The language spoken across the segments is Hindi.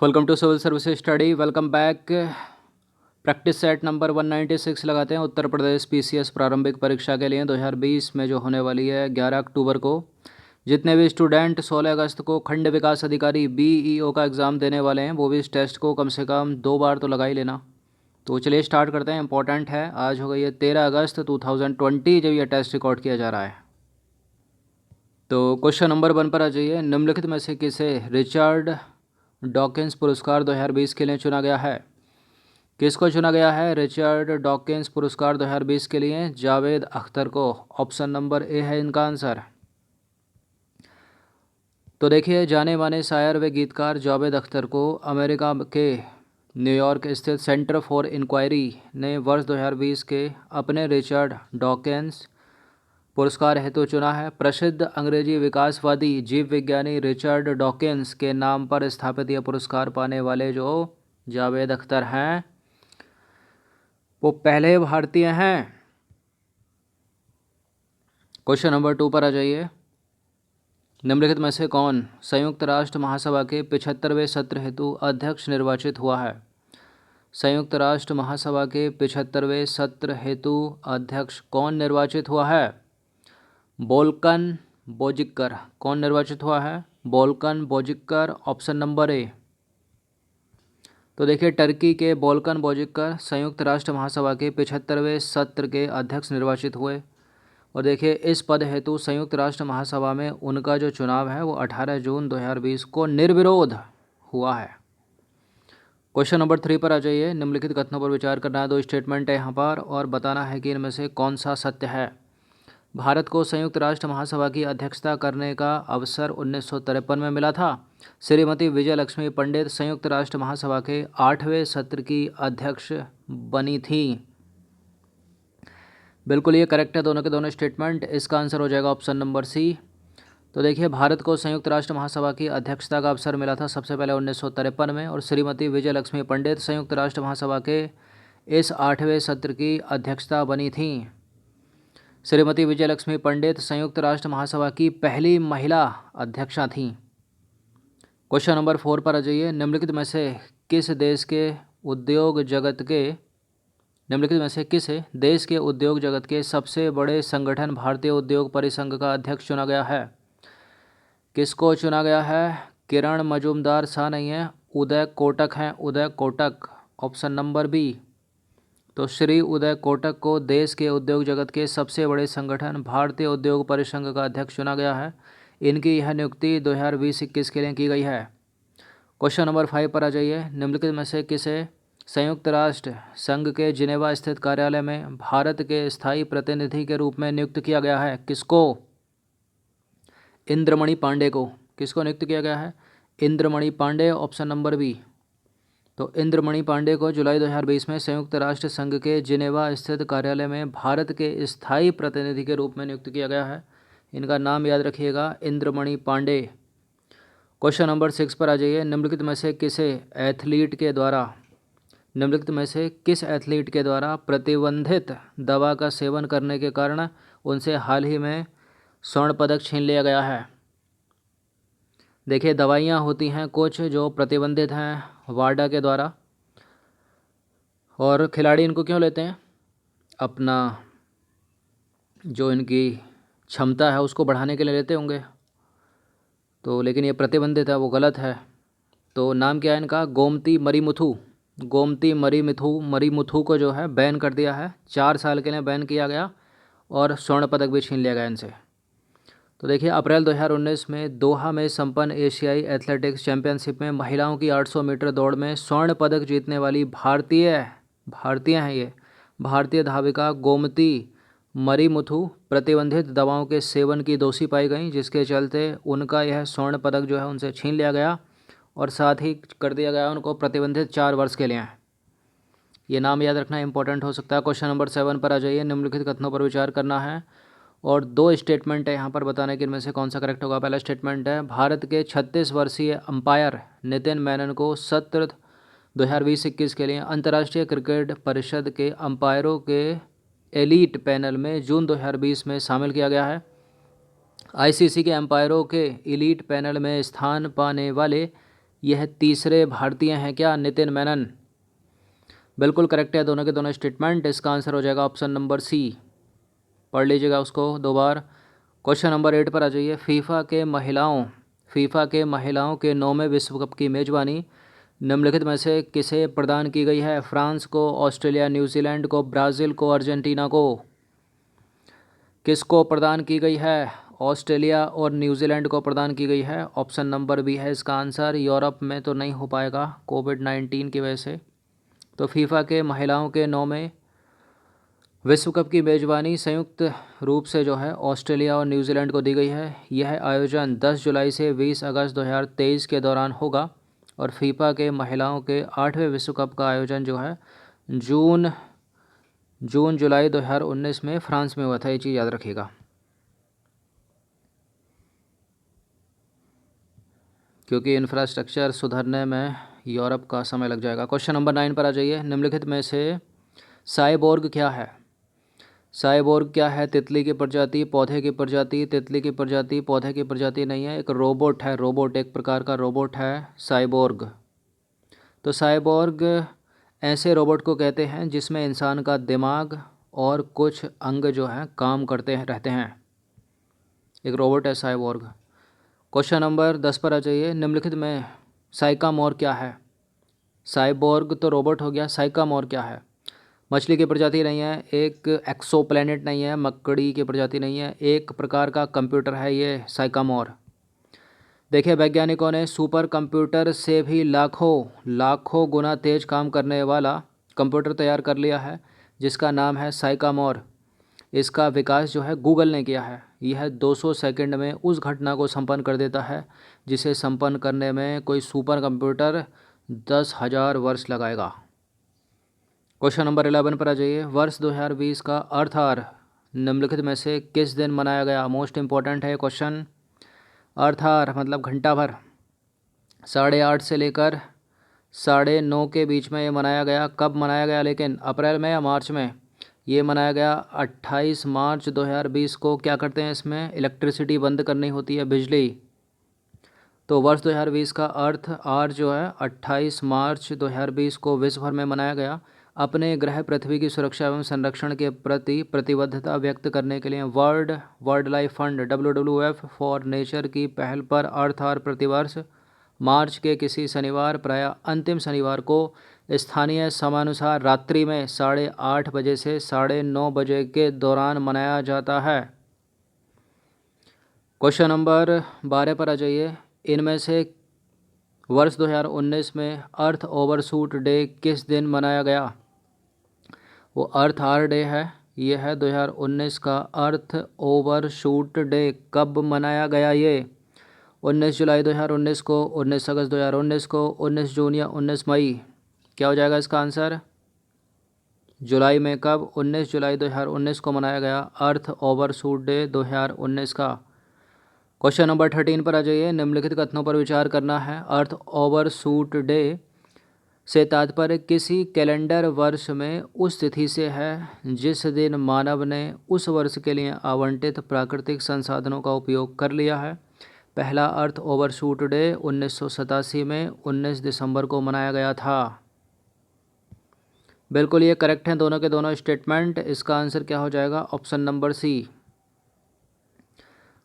Welcome to civil services study. Welcome back. Practice set number 196 लगाते हैं उत्तर प्रदेश पीसीएस प्रारंभिक परीक्षा के लिए 2020 में जो होने वाली है 11 अक्टूबर को। जितने भी स्टूडेंट 16 अगस्त को खंड विकास अधिकारी बीईओ का एग्ज़ाम देने वाले हैं वो भी इस टेस्ट को कम से कम 2 बार तो लगा ही लेना। तो चलिए स्टार्ट करते हैं। इंपॉर्टेंट है, आज हो गई है 13 अगस्त 2020 जब यह टेस्ट रिकॉर्ड किया जा रहा है। तो क्वेश्चन नंबर 1 पर आ जाइए। निम्नलिखित में से किसे रिचर्ड डॉकिंस पुरस्कार 2020 के लिए चुना गया है? किसको चुना गया है रिचर्ड डॉकिंस पुरस्कार 2020 के लिए? जावेद अख्तर को। ऑप्शन नंबर ए है इनका आंसर। तो देखिए, जाने माने शायर व गीतकार जावेद अख्तर को अमेरिका के न्यूयॉर्क स्थित सेंटर फॉर इंक्वायरी ने वर्ष 2020 के अपने रिचर्ड डॉकिंस पुरस्कार हेतु चुना है। प्रसिद्ध अंग्रेजी विकासवादी जीव विज्ञानी रिचर्ड डॉकिंस के नाम पर स्थापित यह पुरस्कार पाने वाले जो जावेद अख्तर हैं वो पहले भारतीय हैं। क्वेश्चन नंबर 2 पर आ जाइए। निम्नलिखित में से कौन संयुक्त राष्ट्र महासभा के 75वें सत्र हेतु अध्यक्ष निर्वाचित हुआ है? संयुक्त राष्ट्र महासभा के 75वें सत्र हेतु अध्यक्ष कौन निर्वाचित हुआ है? Volkan Bozkir. कौन निर्वाचित हुआ है? Volkan Bozkir. Option number A. तो देखिए, टर्की के वोल्कन बोजिक्कर संयुक्त राष्ट्र महासभा के 75वें सत्र के अध्यक्ष निर्वाचित हुए। और देखिए, इस पद हेतु संयुक्त राष्ट्र महासभा में उनका जो चुनाव है वो 18 जून 2020 को निर्विरोध हुआ है। क्वेश्चन नंबर 3 पर आ जाइए। निम्नलिखित कथनों पर विचार करना है। 2 स्टेटमेंट है यहाँ पर और बताना है कि इनमें से कौन सा सत्य है। भारत को संयुक्त राष्ट्र महासभा की अध्यक्षता करने का अवसर 1953 में मिला था। श्रीमती विजय लक्ष्मी पंडित संयुक्त राष्ट्र महासभा के 8वें सत्र की अध्यक्ष बनी थी। बिल्कुल ये करेक्ट है दोनों के दोनों स्टेटमेंट। इसका आंसर हो जाएगा ऑप्शन नंबर सी। तो देखिए, भारत को संयुक्त राष्ट्र महासभा की अध्यक्षता का अवसर मिला था सबसे पहले 1953 में और श्रीमती विजय लक्ष्मी पंडित संयुक्त राष्ट्र महासभा के इस 8वें सत्र की अध्यक्षता बनी थी। श्रीमती विजय लक्ष्मी पंडित संयुक्त राष्ट्र महासभा की पहली महिला अध्यक्षा थीं। क्वेश्चन नंबर 4 पर आ जाइए। निम्नलिखित में से किस देश के उद्योग जगत के सबसे बड़े संगठन भारतीय उद्योग परिसंघ का अध्यक्ष चुना गया है? किसको चुना गया है? किरण मजूमदार शाह नहीं है, उदय कोटक हैं, Uday Kotak. Option number B. तो श्री उदय कोटक को देश के उद्योग जगत के सबसे बड़े संगठन भारतीय उद्योग परिसंघ का अध्यक्ष चुना गया है। इनकी यह नियुक्ति 2020-21 के लिए की गई है। क्वेश्चन नंबर 5 पर आ जाइए। निम्नलिखित में से किसे संयुक्त राष्ट्र संघ के जिनेवा स्थित कार्यालय में भारत के स्थायी प्रतिनिधि के रूप में नियुक्त किया गया है? किसको? इंद्रमणि पांडे को। किसको नियुक्त किया गया है? Indramani Pandey. Option number B. तो इंद्रमणि पांडे को जुलाई 2020 में संयुक्त राष्ट्र संघ के जिनेवा स्थित कार्यालय में भारत के स्थायी प्रतिनिधि के रूप में नियुक्त किया गया है। इनका नाम याद रखिएगा, इंद्रमणि पांडे। क्वेश्चन नंबर 6 पर आ जाइए। निम्नलिखित में से किस एथलीट के द्वारा प्रतिबंधित दवा का सेवन करने के कारण उनसे हाल ही में स्वर्ण पदक छीन लिया गया है? देखिए, दवाइयाँ होती हैं कुछ जो प्रतिबंधित हैं वाडा के द्वारा, और खिलाड़ी इनको क्यों लेते हैं? अपना जो इनकी क्षमता है उसको बढ़ाने के लिए लेते होंगे। तो लेकिन ये प्रतिबंधित है, वो गलत है। तो नाम क्या है इनका? गोमती मरीमुथु। गोमती मरीमुथु को जो है बैन कर दिया है, 4 साल के लिए बैन किया गया और स्वर्ण पदक भी छीन लिया गया इनसे। तो देखिए, अप्रैल 2019 में दोहा में संपन्न एशियाई एथलेटिक्स चैंपियनशिप में महिलाओं की 800 मीटर दौड़ में स्वर्ण पदक जीतने वाली भारतीय धाविका गोमती मरीमुथु प्रतिबंधित दवाओं के सेवन की दोषी पाई गई, जिसके चलते उनका यह स्वर्ण पदक जो है उनसे छीन लिया गया और साथ ही कर दिया गया उनको प्रतिबंधित 4 वर्ष के लिए। ये नाम याद रखना इंपॉर्टेंट हो सकता है। क्वेश्चन नंबर 7 पर आ जाइए। निम्नलिखित कथनों पर विचार करना है और 2 स्टेटमेंट है यहाँ पर बताने के, इनमें से कौन सा करेक्ट होगा। पहला स्टेटमेंट है, भारत के 36 वर्षीय अंपायर नितिन मेनन को सत्र 2020-21 के लिए अंतर्राष्ट्रीय क्रिकेट परिषद के अंपायरों के एलीट पैनल में जून 2020 में शामिल किया गया है। आईसीसी के अंपायरों के एलीट पैनल में स्थान पाने वाले यह तीसरे भारतीय हैं क्या? नितिन मेनन। बिल्कुल करेक्ट है दोनों के दोनों स्टेटमेंट। इसका आंसर हो जाएगा ऑप्शन नंबर सी। पढ़ लीजिएगा उसको 2 बार। क्वेश्चन नंबर 8 पर आ जाइए। फीफा के महिलाओं के 9वें विश्व कप की मेजबानी निम्नलिखित में से किसे प्रदान की गई है? फ्रांस को, ऑस्ट्रेलिया, न्यूजीलैंड को, ब्राज़ील को, अर्जेंटीना को। किसको प्रदान की गई है? ऑस्ट्रेलिया और न्यूजीलैंड को प्रदान की गई है। ऑप्शन नंबर बी है इसका आंसर। यूरोप में तो नहीं हो पाएगा कोविड-19 की वजह से। तो फीफा के महिलाओं के 9वें विश्व कप की मेजबानी संयुक्त रूप से जो है ऑस्ट्रेलिया और न्यूजीलैंड को दी गई है। यह आयोजन 10 जुलाई से 20 अगस्त 2023 के दौरान होगा और फीफा के महिलाओं के 8वें विश्व कप का आयोजन जो है जून जुलाई 2019 में फ्रांस में हुआ था। ये चीज़ याद रखिएगा। क्योंकि इंफ्रास्ट्रक्चर सुधरने में यूरोप का समय लग जाएगा। क्वेश्चन नंबर 9 पर आ जाइए। निम्नलिखित में से साइबोर्ग क्या है? साइबोर्ग क्या है? तितली की प्रजाति, पौधे की प्रजाति, तितली की प्रजाति, पौधे की प्रजाति नहीं है, एक रोबोट है। रोबोट, एक प्रकार का रोबोट है साइबोर्ग। तो साइबोर्ग ऐसे रोबोट को कहते हैं जिसमें इंसान का दिमाग और कुछ अंग जो हैं काम करते रहते हैं। एक रोबोट है साइबोर्ग। क्वेश्चन नंबर 10 पर आ जाइए। निम्नलिखित में साइकामोर क्या है? साइबोर्ग तो रोबोट हो गया, साइकामोर क्या है? मछली की प्रजाति नहीं है, एक एक्सोप्लैनेट नहीं है, मकड़ी की प्रजाति नहीं है, एक प्रकार का कंप्यूटर है ये साइकामोर। देखिए, वैज्ञानिकों ने सुपर कंप्यूटर से भी लाखों गुना तेज काम करने वाला कंप्यूटर तैयार कर लिया है जिसका नाम है साइकामोर। इसका विकास जो है गूगल ने किया है। यह 200 सेकंड में उस घटना को संपन्न कर देता है जिसे संपन्न करने में कोई सुपर कंप्यूटर 10,000 वर्ष लगाएगा। क्वेश्चन नंबर 11 पर आ जाइए। वर्ष 2020 का अर्थार निम्नलिखित में से किस दिन मनाया गया? मोस्ट इम्पॉर्टेंट है क्वेश्चन। अर्थार मतलब घंटा भर 8:30 से लेकर 9:30 के बीच में ये मनाया गया। कब मनाया गया लेकिन? अप्रैल में या मार्च में? ये मनाया गया 28 मार्च 2020 को। क्या करते हैं इसमें? इलेक्ट्रिसिटी बंद करनी होती है, बिजली। तो वर्ष 2020 का अर्थ आर जो है 28 मार्च 2020 को विश्व भर में मनाया गया। अपने ग्रह पृथ्वी की सुरक्षा एवं संरक्षण के प्रति प्रतिबद्धता व्यक्त करने के लिए world life fund WWF for nature की पहल पर अर्थ आर प्रतिवर्ष मार्च के किसी शनिवार, प्रायः अंतिम शनिवार को स्थानीय समयानुसार रात्रि में 8:30 बजे से 9:30 बजे के दौरान मनाया जाता है। क्वेश्चन नंबर 12 पर आ जाइए। इनमें से वर्ष 2019 में अर्थ ओवरशूट डे किस दिन मनाया गया? वो अर्थ आर डे है। ये है 2019 का अर्थ ओवरशूट डे। कब मनाया गया ये? 19 जुलाई 2019 को, 19 अगस्त 2019 को, 19 जून या 19 मई? क्या हो जाएगा इसका आंसर? जुलाई में। कब? 19 जुलाई 2019 को मनाया गया अर्थ ओवरशूट डे 2019 का। क्वेश्चन नंबर 13 पर आ जाइए। निम्नलिखित कथनों पर विचार करना है। अर्थ ओवरशूट डे से तात्पर्य किसी कैलेंडर वर्ष में उस तिथि से है जिस दिन मानव ने उस वर्ष के लिए आवंटित प्राकृतिक संसाधनों का उपयोग कर लिया है। पहला अर्थ ओवरशूट डे 1987 में 19 दिसंबर को मनाया गया था। बिल्कुल ये करेक्ट हैं दोनों के दोनों स्टेटमेंट। इसका आंसर क्या हो जाएगा? Option number C.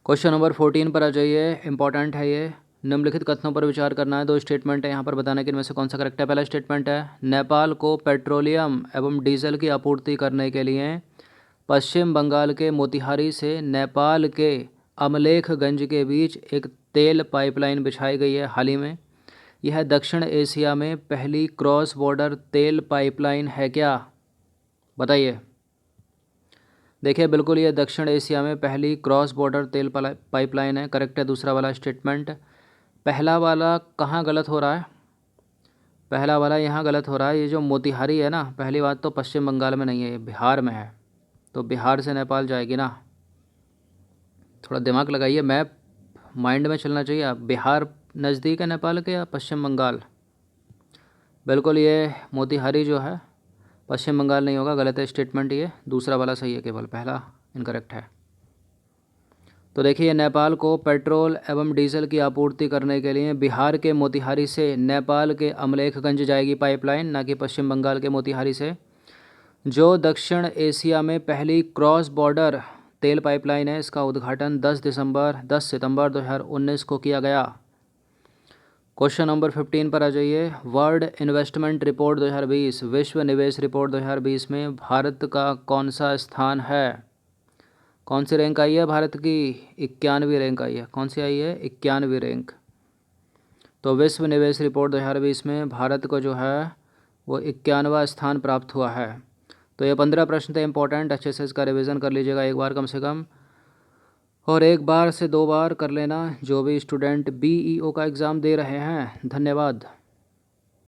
Question number 14 पर आ जाइए। इंपॉर्टेंट है ये। निम्नलिखित कथनों पर विचार करना है। 2 स्टेटमेंट है यहाँ पर, बताने के इनमें से कौन सा करेक्ट है। पहला स्टेटमेंट है, नेपाल को पेट्रोलियम एवं डीजल की आपूर्ति करने के लिए पश्चिम बंगाल के मोतिहारी से नेपाल के अमलेखगंज के बीच एक तेल पाइपलाइन बिछाई गई है हाल ही में। यह दक्षिण एशिया में पहली क्रॉस बॉर्डर तेल पाइपलाइन है क्या? बताइए। देखिए, बिल्कुल ये दक्षिण एशिया में पहली क्रॉस बॉर्डर तेल पाइपलाइन है। करेक्ट है दूसरा वाला स्टेटमेंट। पहला वाला कहाँ गलत हो रहा है? पहला वाला यहाँ गलत हो रहा है। ये जो मोतिहारी है ना, पहली बात तो पश्चिम बंगाल में नहीं है, ये बिहार में है। तो बिहार से नेपाल जाएगी ना। थोड़ा दिमाग लगाइए, मैप माइंड में चलना चाहिए। आप बिहार नज़दीक है नेपाल के या पश्चिम बंगाल? बिल्कुल ये मोतिहारी जो है पश्चिम बंगाल नहीं होगा, गलत है स्टेटमेंट ये। दूसरा वाला सही है, केवल पहला इनकरेक्ट है। तो देखिए नेपाल को पेट्रोल एवं डीजल की आपूर्ति करने के लिए बिहार के मोतिहारी से नेपाल के अमलेखगंज जाएगी पाइपलाइन, ना कि पश्चिम बंगाल के मोतिहारी से। जो दक्षिण एशिया में पहली क्रॉस बॉर्डर तेल पाइपलाइन है, इसका उद्घाटन 10 सितंबर 2019 को किया गया। क्वेश्चन नंबर 15 पर आ जाइए। वर्ल्ड इन्वेस्टमेंट रिपोर्ट 2020, विश्व निवेश रिपोर्ट 2020 में भारत का कौन सा स्थान है? कौन सी रैंक आई है भारत की? 91वीं रैंक आई है। कौन सी आई है? 91वीं रैंक। तो विश्व निवेश रिपोर्ट 2020 में भारत को जो है वो 91वां स्थान प्राप्त हुआ है। तो ये 15 प्रश्न थे इंपॉर्टेंट, अच्छे से इसका रिवीजन कर लीजिएगा एक बार कम से कम, और एक बार से 2 बार कर लेना जो भी स्टूडेंट BEO का एग्ज़ाम दे रहे हैं। धन्यवाद।